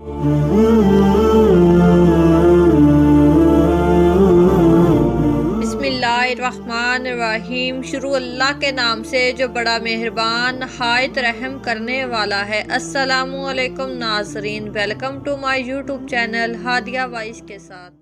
بسم اللہ الرحمن الرحیم۔ شروع اللہ کے نام سے جو بڑا مہربان نہایت رحم کرنے والا ہے۔ السلام علیکم ناظرین، welcome to my YouTube channel Hadia voice کے ساتھ۔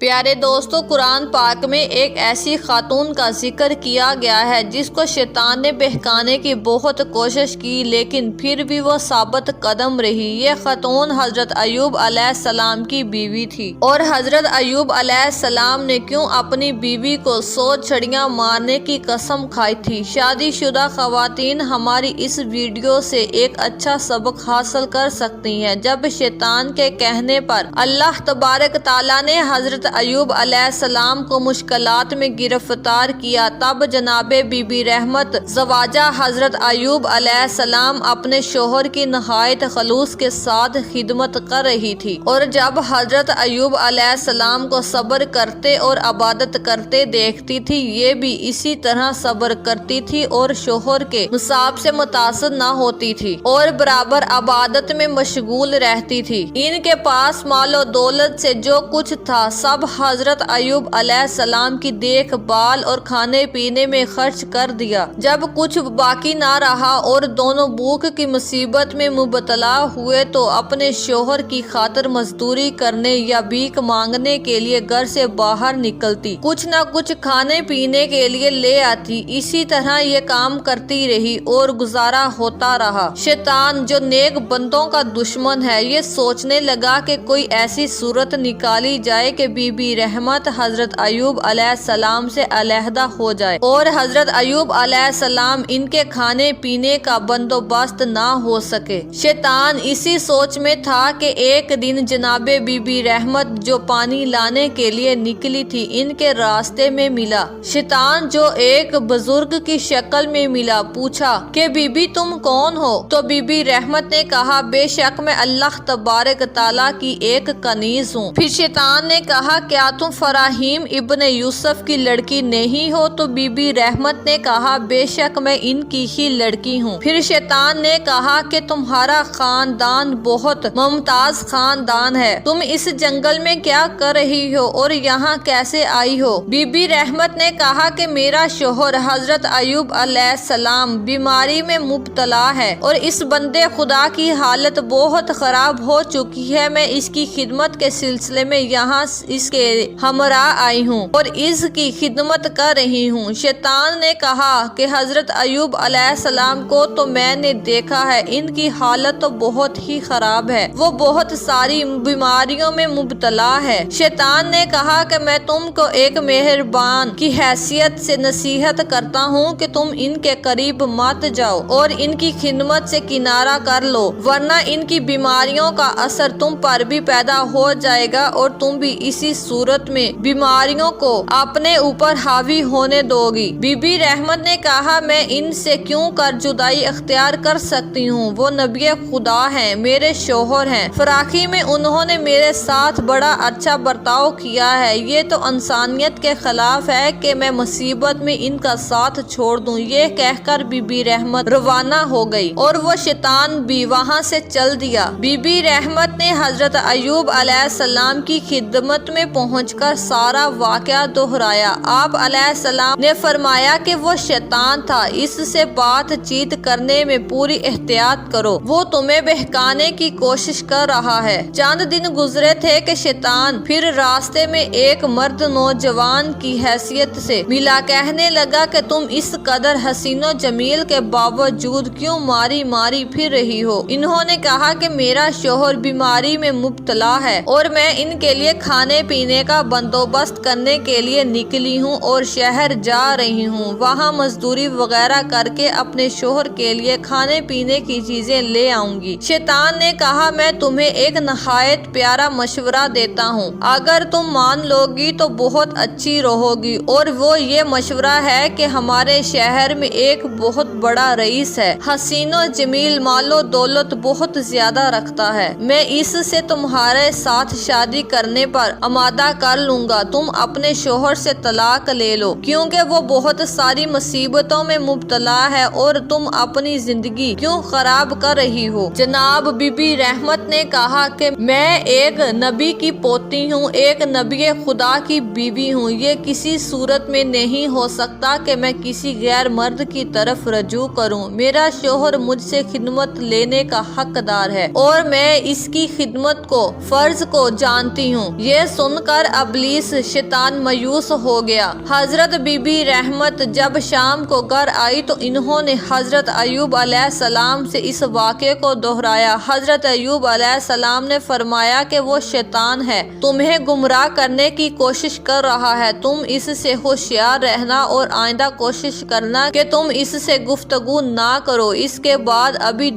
پیارے دوستو، قرآن پاک میں ایک ایسی خاتون کا ذکر کیا گیا ہے جس کو شیطان نے بہکانے کی بہت کوشش کی، لیکن پھر بھی وہ ثابت قدم رہی۔ یہ خاتون حضرت ایوب علیہ السلام کی بیوی تھی، اور حضرت ایوب علیہ السلام نے کیوں اپنی بیوی کو 100 چھڑیاں مارنے کی قسم کھائی تھی؟ شادی شدہ خواتین ہماری اس ویڈیو سے ایک اچھا سبق حاصل کر سکتی ہیں۔ جب شیطان کے کہنے پر اللہ تبارک تعالیٰ نے حضرت ایوب علیہ السلام کو مشکلات میں گرفتار کیا، تب جناب بی بی رحمت زواجہ حضرت ایوب علیہ السلام اپنے شوہر کی نہایت خلوص کے ساتھ خدمت کر رہی تھی، اور جب حضرت ایوب علیہ السلام کو صبر کرتے اور عبادت کرتے دیکھتی تھی، یہ بھی اسی طرح صبر کرتی تھی اور شوہر کے مصاب سے متاثر نہ ہوتی تھی، اور برابر عبادت میں مشغول رہتی تھی۔ ان کے پاس مال و دولت سے جو کچھ تھا سب حضرت ایوب علیہ السلام کی دیکھ بھال اور کھانے پینے میں خرچ کر دیا۔ جب کچھ باقی نہ رہا اور دونوں بھوک کی مصیبت میں مبتلا ہوئے تو اپنے شوہر کی خاطر مزدوری کرنے یا بھیک مانگنے کے لیے گھر سے باہر نکلتی، کچھ نہ کچھ کھانے پینے کے لیے لے آتی۔ اسی طرح یہ کام کرتی رہی اور گزارا ہوتا رہا۔ شیطان جو نیک بندوں کا دشمن ہے، یہ سوچنے لگا کہ کوئی ایسی صورت نکالی جائے کہ بی بی رحمت حضرت ایوب علیہ السلام سے علیحدہ ہو جائے اور حضرت ایوب علیہ السلام ان کے کھانے پینے کا بندوبست نہ ہو سکے۔ شیطان اسی سوچ میں تھا کہ ایک دن جناب بی بی رحمت جو پانی لانے کے لیے نکلی تھی، ان کے راستے میں ملا۔ شیطان جو ایک بزرگ کی شکل میں ملا، پوچھا کہ بی بی تم کون ہو؟ تو بی بی رحمت نے کہا، بے شک میں اللہ تبارک تعالیٰ کی ایک کنیز ہوں۔ پھر شیطان نے کہا، کیا تم فراہیم ابن یوسف کی لڑکی نہیں ہو؟ تو بی بی رحمت نے کہا، بے شک میں ان کی ہی لڑکی ہوں۔ پھر شیطان نے کہا کہ تمہارا خاندان بہت ممتاز خاندان ہے، تم اس جنگل میں کیا کر رہی ہو اور یہاں کیسے آئی ہو؟ بی بی رحمت نے کہا کہ میرا شوہر حضرت ایوب علیہ السلام بیماری میں مبتلا ہے اور اس بندے خدا کی حالت بہت خراب ہو چکی ہے۔ میں اس کی خدمت کے سلسلے میں یہاں اس کے ہمراہ آئی ہوں اور اس کی خدمت کر رہی ہوں۔ شیطان نے کہا کہ حضرت ایوب علیہ السلام کو تو میں نے دیکھا ہے، ان کی حالت تو بہت ہی خراب ہے، وہ بہت ساری بیماریوں میں مبتلا ہے۔ شیطان نے کہا کہ میں تم کو ایک مہربان کی حیثیت سے نصیحت کرتا ہوں کہ تم ان کے قریب مت جاؤ اور ان کی خدمت سے کنارہ کر لو، ورنہ ان کی بیماریوں کا اثر تم پر بھی پیدا ہو جائے گا اور تم بھی اسی صورت میں بیماریوں کو اپنے اوپر حاوی ہونے دو گی۔ بی بی رحمت نے کہا، میں ان سے کیوں کر جدائی اختیار کر سکتی ہوں؟ وہ نبی خدا ہیں، میرے شوہر ہیں، فراخی میں انہوں نے میرے ساتھ بڑا اچھا برتاؤ کیا ہے، یہ تو انسانیت کے خلاف ہے کہ میں مصیبت میں ان کا ساتھ چھوڑ دوں۔ یہ کہہ کر بی بی رحمت روانہ ہو گئی اور وہ شیطان بھی وہاں سے چل دیا۔ بی بی رحمت نے حضرت ایوب علیہ السلام کی خدمت میں پہنچ کر سارا واقعہ دہرایا۔ آپ علیہ السلام نے فرمایا کہ وہ شیطان تھا، اس سے بات چیت کرنے میں پوری احتیاط کرو، وہ تمہیں بہکانے کی کوشش کر رہا ہے۔ چند دن گزرے تھے کہ شیطان پھر راستے میں ایک مرد نوجوان کی حیثیت سے ملا، کہنے لگا کہ تم اس قدر حسین و جمیل کے باوجود کیوں ماری ماری پھر رہی ہو؟ انہوں نے کہا کہ میرا شوہر بیماری میں مبتلا ہے اور میں ان کے لیے کھانے پینے کا بندوبست کرنے کے لیے نکلی ہوں اور شہر جا رہی ہوں، وہاں مزدوری وغیرہ کر کے اپنے شوہر کے لیے کھانے پینے کی چیزیں لے آؤں گی۔ شیطان نے کہا، میں تمہیں ایک نہایت پیارا مشورہ دیتا ہوں، اگر تم مان لو گی تو بہت اچھی رہو گی، اور وہ یہ مشورہ ہے کہ ہمارے شہر میں ایک بہت بڑا رئیس ہے، حسین و جمیل، مال و دولت بہت زیادہ رکھتا ہے، میں اس سے تمہارے ساتھ شادی کرنے پر آمادہ کر لوں گا، تم اپنے شوہر سے طلاق لے لو کیونکہ وہ بہت ساری مصیبتوں میں مبتلا ہے اور تم اپنی زندگی کیوں خراب کر رہی ہو۔ جناب بی بی رحمت نے کہا کہ میں ایک نبی کی پوتی ہوں، ایک نبی خدا کی بیوی ہوں، یہ کسی صورت میں نہیں ہو سکتا کہ میں کسی غیر مرد کی طرف رجوع کروں۔ میرا شوہر مجھ سے خدمت لینے کا حقدار ہے اور میں اس کی خدمت کو فرض کو جانتی ہوں۔ یہ سن کر ابلیس شیطان مایوس ہو گیا۔ حضرت بی بی رحمت جب شام کو گھر آئی تو انہوں نے حضرت ایوب علیہ السلام سے اس واقعے کو دہرایا۔ حضرت ایوب علیہ السلام نے فرمایا کہ وہ شیطان ہے، تمہیں گمراہ کرنے کی کوشش کر رہا ہے، تم اس سے ہوشیار رہنا اور آئندہ کوشش کرنا کہ تم اس سے گفتگو نہ کرو۔ اس کے بعد ابھی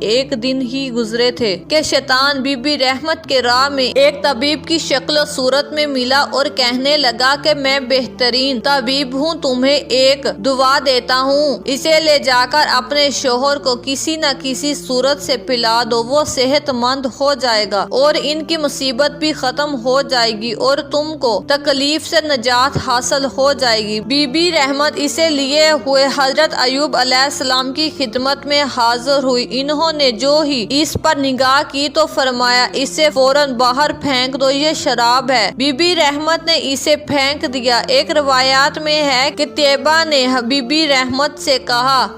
ایک دن ہی گزرے تھے کہ شیطان بی بی رحمت کے راہ میں ایک طبیب کی شکل و صورت میں ملا اور کہنے لگا کہ میں بہترین طبیب ہوں، تمہیں ایک دوا دیتا ہوں، اسے لے جا کر اپنے شوہر کو کسی نہ کسی صورت سے پلا دو، وہ صحت مند ہو جائے گا اور ان کی مصیبت بھی ختم ہو جائے گی اور تم کو تکلیف سے نجات حاصل ہو جائے گی۔ بی بی رحمت اسے لیے ہوئے حضرت ایوب علیہ السلام کی خدمت میں حاضر ہوئی۔ انہوں نے جو ہی اس پر نگاہ کی تو فرمایا اسے فوراً باہر پھینک دو، یہ شراب ہے۔ بی بی رحمت نے اسے پھینک دیا۔ ایک روایات میں ہے کہ طیبہ نے بی بی رحمت سے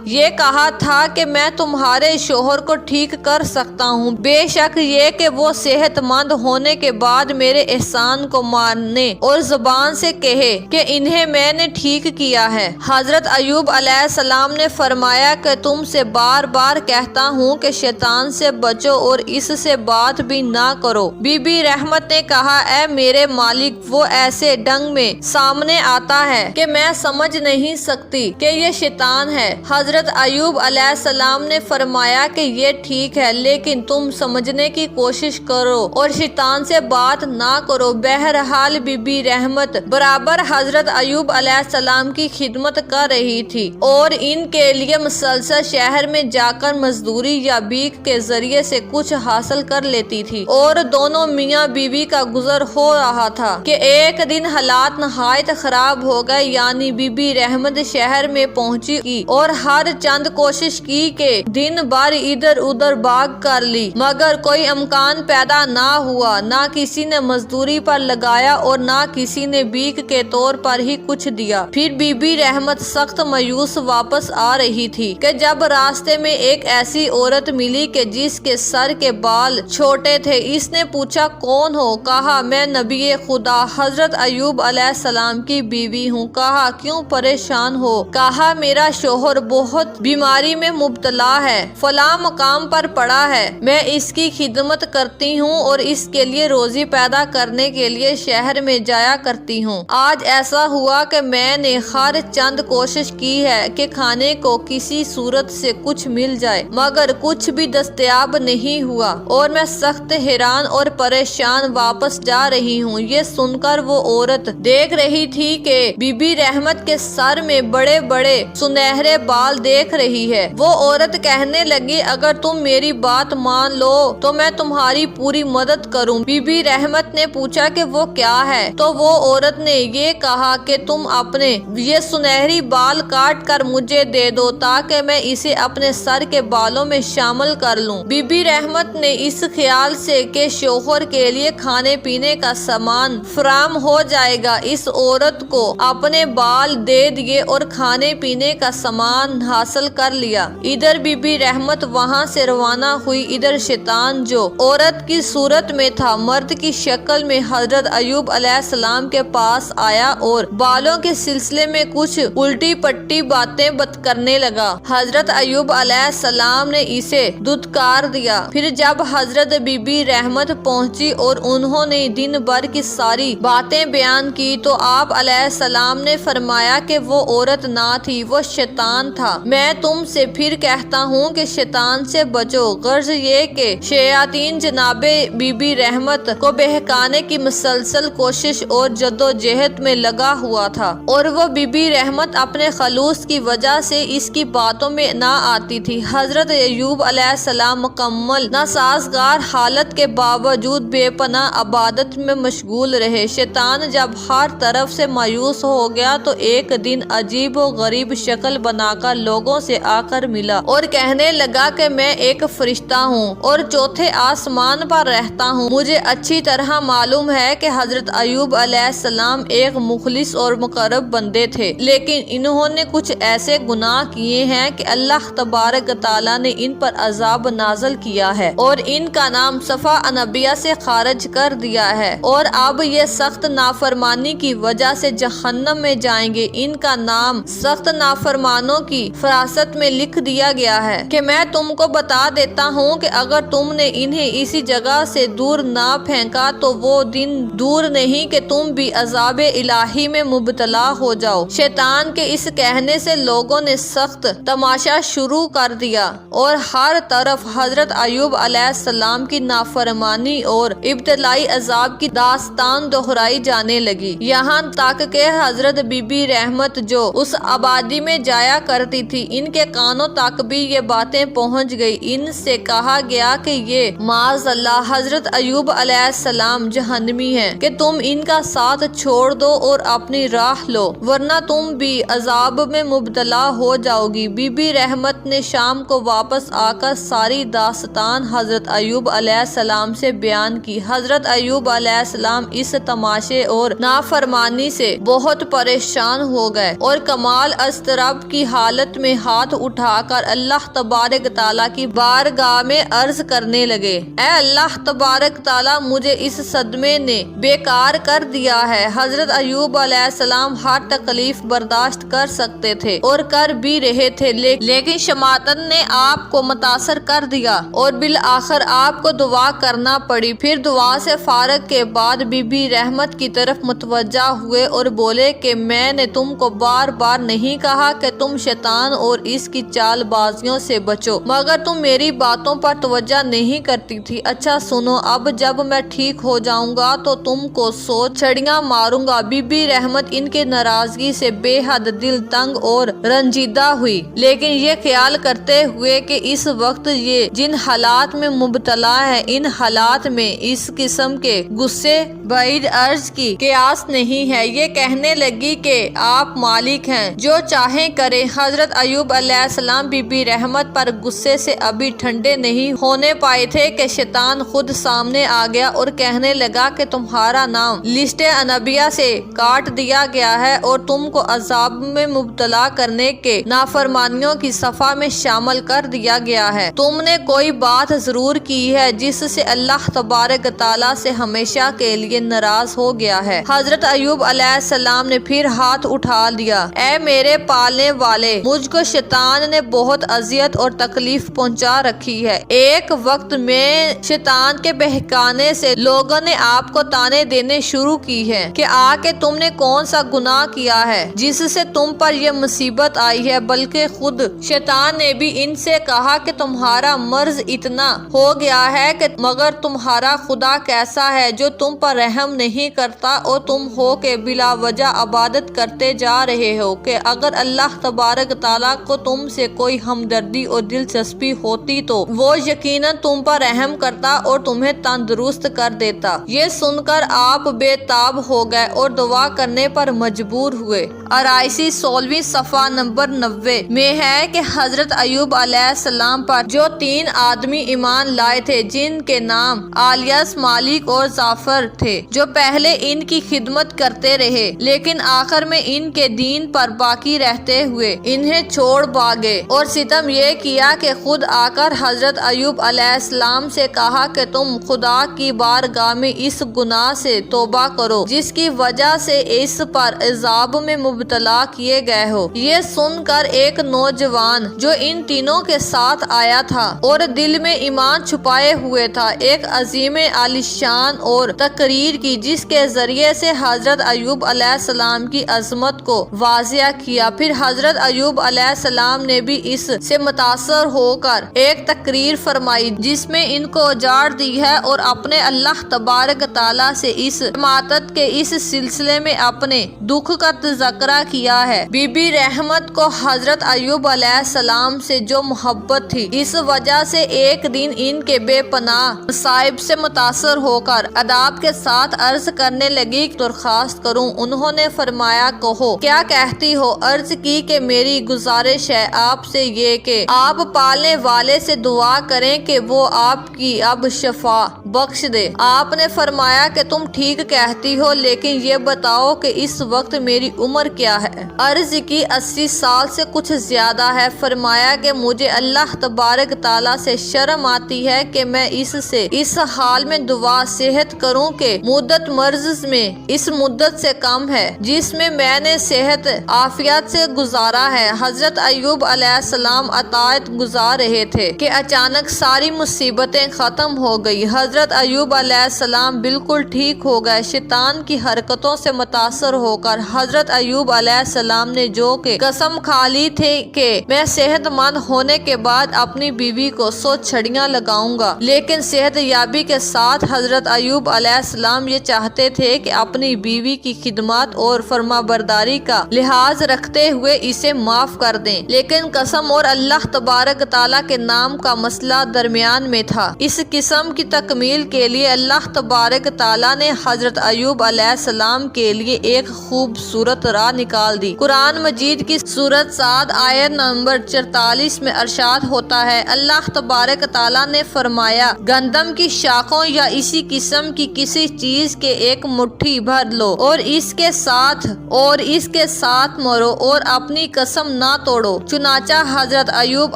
یہ کہا تھا کہ میں تمہارے شوہر کو ٹھیک کر سکتا ہوں، بے شک یہ کہ وہ صحت مند ہونے کے بعد میرے احسان کو مانے اور زبان سے کہے کہ انہیں میں نے ٹھیک کیا ہے۔ حضرت ایوب علیہ السلام نے فرمایا کہ تم سے بار بار کہتا ہوں کہ شیطان سے بچو اور اس سے بات بھی نہ کرو۔ بی بی رحمت نے کہا اے میرے مالک، وہ ایسے ڈھنگ میں سامنے آتا ہے کہ میں سمجھ نہیں سکتی کہ یہ شیطان ہے۔ حضرت ایوب علیہ السلام نے فرمایا کہ یہ ٹھیک ہے، لیکن تم سمجھنے کی کوشش کرو اور شیطان سے بات نہ کرو۔ بہرحال بی بی رحمت برابر حضرت ایوب علیہ السلام کی خدمت کر رہی تھی اور ان کے لیے مسلسل شہر میں جا کر مزدوری یا بھیک کے ذریعے سے کچھ حاصل کر لیتی تھی، اور دونوں میاں بیوی کا گزر ہو رہا تھا کہ ایک دن حالات نہایت خراب ہو گئے، یعنی بی بی رحمت شہر میں پہنچی اور ہر چند کوشش کی کہ دن بھر ادھر ادھر بھاگ کر لی، مگر کوئی امکان پیدا نہ ہوا، نہ کسی نے مزدوری پر لگایا اور نہ کسی نے بھیک کے طور پر ہی کچھ دیا۔ پھر بی بی رحمت سخت مایوس واپس آ رہی تھی کہ جب راستے میں ایک ایسی عورت ملی کہ جس کے سر کے بال چھوٹے تھے۔ اس نے پوچھا کون ہو؟ کہا میں نبی خدا حضرت ایوب علیہ السلام کی بیوی ہوں۔ کہا کیوں پریشان ہو؟ کہا میرا شوہر بہت بیماری میں مبتلا ہے، فلاں مقام پر پڑا ہے، میں اس کی خدمت کرتی ہوں اور اس کے لیے روزی پیدا کرنے کے لیے شہر میں جایا کرتی ہوں۔ آج ایسا ہوا کہ میں نے ہر چند کوشش کی ہے کہ کھانے کو کسی صورت سے کچھ مل جائے، مگر کچھ بھی دستیاب نہیں ہوا اور میں سخت حیران اور پریشان واپس جا رہی ہوں۔ یہ سن کر وہ عورت دیکھ رہی تھی کہ بی بی رحمت کے سر میں بڑے بڑے سنہرے بال دیکھ رہی ہے۔ وہ عورت کہنے لگی اگر تم میری بات مان لو تو میں تمہاری پوری مدد کروں۔ بی بی رحمت نے پوچھا کہ وہ کیا ہے؟ تو وہ عورت نے یہ کہا کہ تم اپنے یہ سنہری بال کاٹ کر مجھے دے دو تاکہ میں اسے اپنے سر کے بالوں میں شامل کر لوں۔ بی بی رحمت نے اس خیال سے کہ شوہر کے لیے کھانے پینے کا سامان فراہم ہو جائے گا، اس عورت کو اپنے بال دے دیے اور کھانے پینے کا سامان حاصل کر لیا۔ ادھر بی بی رحمت وہاں سے روانہ ہوئی، ادھر شیطان جو عورت کی صورت میں تھا مرد کی شکل میں حضرت ایوب علیہ السلام کے پاس آیا اور بالوں کے سلسلے میں کچھ الٹی پٹی باتیں کرنے لگا۔ حضرت ایوب علیہ السلام نے اسے دھتکار دیا۔ پھر جب حضرت بی بی رحمت پہنچی اور انہوں نے دن بھر کی ساری باتیں بیان کی تو آپ علیہ السلام نے فرمایا کہ وہ عورت نہ تھی، وہ شیطان تھا۔ میں تم سے پھر کہتا ہوں کہ شیطان سے بچو۔ غرض یہ کہ شیاطین جناب بی بی رحمت کو بہکانے کی مسلسل کوشش اور جدوجہد میں لگا ہوا تھا اور وہ بی بی رحمت اپنے خلوص کی وجہ سے اس کی باتوں میں نہ آتی تھی۔ حضرت ایوب علیہ السلام مکمل ناسازگار حالت کے باوجود بے پناہ عبادت میں مشغول رہے۔ شیطان جب ہر طرف سے مایوس ہو گیا تو ایک دن عجیب و غریب شکل بنا کر لوگوں سے آ کر ملا اور کہنے لگا کہ میں ایک فرشتہ ہوں اور چوتھے آسمان پر رہتا ہوں۔ مجھے اچھی طرح معلوم ہے کہ حضرت ایوب علیہ السلام ایک مخلص اور مقرب بندے تھے، لیکن انہوں نے کچھ ایسے گناہ کیے ہیں کہ اللہ تبارک تعالیٰ نے ان پر عذاب نازل کیا ہے اور ان کا نام صفحہ انبیاء سے خارج کر دیا ہے، اور اب یہ سخت نافرمانی کی وجہ سے جہنم میں جائیں گے۔ ان کا نام سخت نافرمانوں کی فہرست میں لکھ دیا گیا ہے کہ میں تم کو بتا دیتا ہوں کہ اگر تم نے انہیں اسی جگہ سے دور نہ پھینکا تو وہ دن دور نہیں کہ تم بھی عذاب الہی میں مبتلا ہو جاؤ۔ شیطان کے اس کہنے سے لوگوں نے سخت تماشا شروع کر دیا اور ہر طرف حضرت ایوب علیہ السلام کی نافرمانی اور ابتلائی عذاب کی داستان دہرائی جانے لگی، یہاں تک کہ حضرت بی بی رحمت جو اس آبادی میں جایا کرتی تھی، ان کے کانوں تک بھی یہ باتیں پہنچ گئی۔ ان سے کہا گیا کہ یہ معاذ اللہ حضرت ایوب علیہ السلام جہنمی ہیں کہ تم ان کا ساتھ چھوڑ دو اور اپنی راہ لو، ورنہ تم بھی عذاب میں مبتلا ہو جاؤ گی۔ بی بی رحمت نے شام کو واپس آ کر ساری داستان حضرت ایوب علیہ السلام سے بیان کی۔ حضرت ایوب علیہ السلام اس تماشے اور نافرمانی سے بہت پریشان ہو گئے اور کمال اضطراب کی حالت میں ہاتھ اٹھا کر اللہ تبارک تعالیٰ کی بارگاہ میں عرض کرنے لگے، اے اللہ تبارک تعالیٰ، مجھے اس صدمے نے بیکار کر دیا ہے۔ حضرت ایوب علیہ السلام ہر تکلیف برداشت کر سکتے تھے اور کر بھی رہے تھے، لیکن شیطان نے آپ کو متاثر کر دیا اور بالآخر آپ کو دعا کرنا پڑی۔ پھر دعا سے فارغ کے بعد بی بی رحمت کی طرف متوجہ ہوئے اور بولے کہ میں نے تم کو بار بار نہیں کہا کہ تم شیطان اور اس کی چال بازیوں سے بچو، مگر تم میری باتوں پر توجہ نہیں کرتی تھی۔ اچھا سنو، اب جب میں ٹھیک ہو جاؤں گا تو تم کو سوچ چھڑیاں ماروں گا۔ بی بی رحمت ان کے ناراضگی سے بے حد دل تنگ اور رنجیدہ ہوئی، لیکن یہ خیال کرتے ہوئے کہ اس وقت یہ جن حالات میں مبتلا ہے، ان حالات میں اس قسم کے غصے بعید عرض کی قیاس نہیں ہے، یہ کہنے لگی کہ آپ مالک ہیں، جو چاہیں کریں۔ حضرت ایوب علیہ السلام بی بی رحمت پر غصے سے ابھی ٹھنڈے نہیں ہونے پائے تھے کہ شیطان خود سامنے آ گیا اور کہنے لگا کہ تمہارا نام لسٹ انبیاء سے کاٹ دیا گیا ہے اور تم کو عذاب میں مبتلا کرنے کے نافرمانیوں کی صفحہ میں شامل کر دیا گیا ہے۔ تم نے کوئی بات ضرور کی ہے جس سے اللہ تبارک تعالیٰ سے ہمیشہ کے لیے ناراض ہو گیا ہے۔ حضرت ایوب علیہ السلام نے پھر ہاتھ اٹھا لیا، اے میرے پالنے والے، مجھ کو شیطان نے بہت اذیت اور تکلیف پہنچا رکھی ہے۔ ایک وقت میں شیطان کے بہکانے سے لوگوں نے آپ کو تانے دینے شروع کی ہے کہ آ کے تم نے کون سا گناہ کیا ہے جس سے تم پر یہ مصیبت آئی ہے، بلکہ خود شیطان نے بھی ان سے کہا کہ تمہارا مرض اتنا ہو گیا ہے کہ مگر تمہارا خدا کیسا ہے جو تم پر رحم نہیں کرتا اور تم ہو کہ بلا وجہ عبادت کرتے جا رہے ہو، کہ اگر اللہ تبارک تعالیٰ کو تم سے کوئی ہمدردی اور دلچسپی ہوتی تو وہ یقیناً تم پر رحم کرتا اور تمہیں تندرست کر دیتا۔ یہ سن کر آپ بے تاب ہو گئے اور دعا کرنے پر مجبور ہوئے۔ آرائسی 16ویں صفحہ نمبر 90 میں ہے کہ حضرت ایوب علیہ السلام پر جو 3 آدمی ایمان لائے تھے، جن کے نام آلیاس، مالک اور جعفر تھے، جو پہلے ان کی خدمت کرتے رہے لیکن آخر میں ان کے دین پر باقی رہتے ہوئے انہیں چھوڑ بھاگے، اور ستم یہ کیا کہ خود آ کر حضرت ایوب علیہ السلام سے کہا کہ تم خدا کی بارگاہ میں اس گناہ سے توبہ کرو جس کی وجہ سے اس پر عذاب میں مبتلا کیے گئے ہو۔ یہ سن کر ایک نوجوان جو ان تینوں کے ساتھ آیا تھا اور دل میں ایمان چھپائے ہوئے تھا، ایک عظیم عالیشان اور تقریر کی جس کے ذریعے سے حضرت ایوب علیہ السلام کی عظمت کو واضح کیا۔ پھر حضرت ایوب علیہ السلام نے بھی اس سے متاثر ہو کر ایک تقریر فرمائی جس میں ان کو اجاڑ دی ہے اور اپنے اللہ تبارک تعالیٰ سے اس عمادت کے اس سلسلے میں اپنے دکھ کا تذکرہ کیا ہے۔ بی بی رحمت کو حضرت ایوب علیہ السلام سے جو محبت تھی، اس وجہ سے ایک دن ان کے بے پناہ مصائب سے متاثر ہو کر آداب کے ساتھ عرض کرنے لگی درخواست کروں؟ انہوں نے فرمایا کہو کیا کہتی ہو؟ عرض کی کہ میری گزارش ہے آپ سے یہ کہ آپ پالنے والے سے دعا کریں کہ وہ آپ کی اب شفا بخش دے۔ آپ نے فرمایا کہ تم ٹھیک کہتی ہو، لیکن یہ بتاؤ کہ اس وقت میری عمر کیا ہے؟ عرض کی 80 سال سے کچھ زیادہ ہے۔ فرمایا کہ مجھے اللہ تبارک تعالیٰ سے شرم آتی ہے کہ میں اس سے اس حال میں دعا صحت کروں کہ مدت مرض میں اس مدت سے کم ہے جس میں میں نے صحت عافیت سے گزارا ہے۔ حضرت ایوب علیہ السلام اطاعت گزار رہے تھے کہ اچانک ساری مصیبتیں ختم ہو گئی۔ حضرت ایوب علیہ السلام بالکل ٹھیک ہو گئے۔ شیطان کی حرکتوں سے متاثر ہو کر حضرت ایوب علیہ السلام نے جو کہ قسم کھا لی تھی کہ میں صحت مند ہونے کے بعد اپنی بیوی کو 100 چھڑیاں لگاؤں گا، لیکن صحت یابی کے ساتھ حضرت ایوب علیہ السلام یہ چاہتے تھے کہ اپنی بیوی کی خدمات اور فرمانبرداری کا لحاظ رکھتے ہوئے اسے معاف کر دیں، لیکن قسم اور اللہ تبارک تعالیٰ کے نام کا مسئلہ درمیان میں تھا۔ اس قسم کی تکمیل کے لیے اللہ تبارک تعالیٰ نے حضرت ایوب علیہ السلام کے لیے ایک خوبصورت راہ نکال دی۔ قرآن مجید کی سورۃ صاد آیت نمبر 44 میں ارشاد ہوتا ہے، اللہ تبارک تعالیٰ نے فرمایا گندم کی شاخوں یا اسی قسم کی کسی چیز کے ایک مٹھی بھر لو اور اس کے ساتھ مرو اور اپنی قسم نہ توڑو۔ چنانچہ حضرت ایوب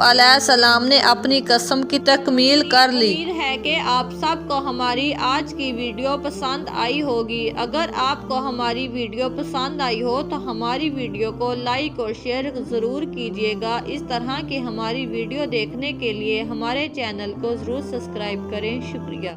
علیہ السلام نے اپنی قسم کی تکمیل کر لی۔ امید ہے کہ آپ سب کو ہماری آج کی ویڈیو پسند آئی ہوگی۔ اگر آپ کو ہماری ویڈیو پسند آئی ہو تو ہماری ویڈیو کو لائک اور شیئر ضرور کیجیے گا۔ اس طرح کی ہماری ویڈیو دیکھنے کے لیے ہمارے چینل کو ضرور سبسکرائب کریں۔ شکریہ۔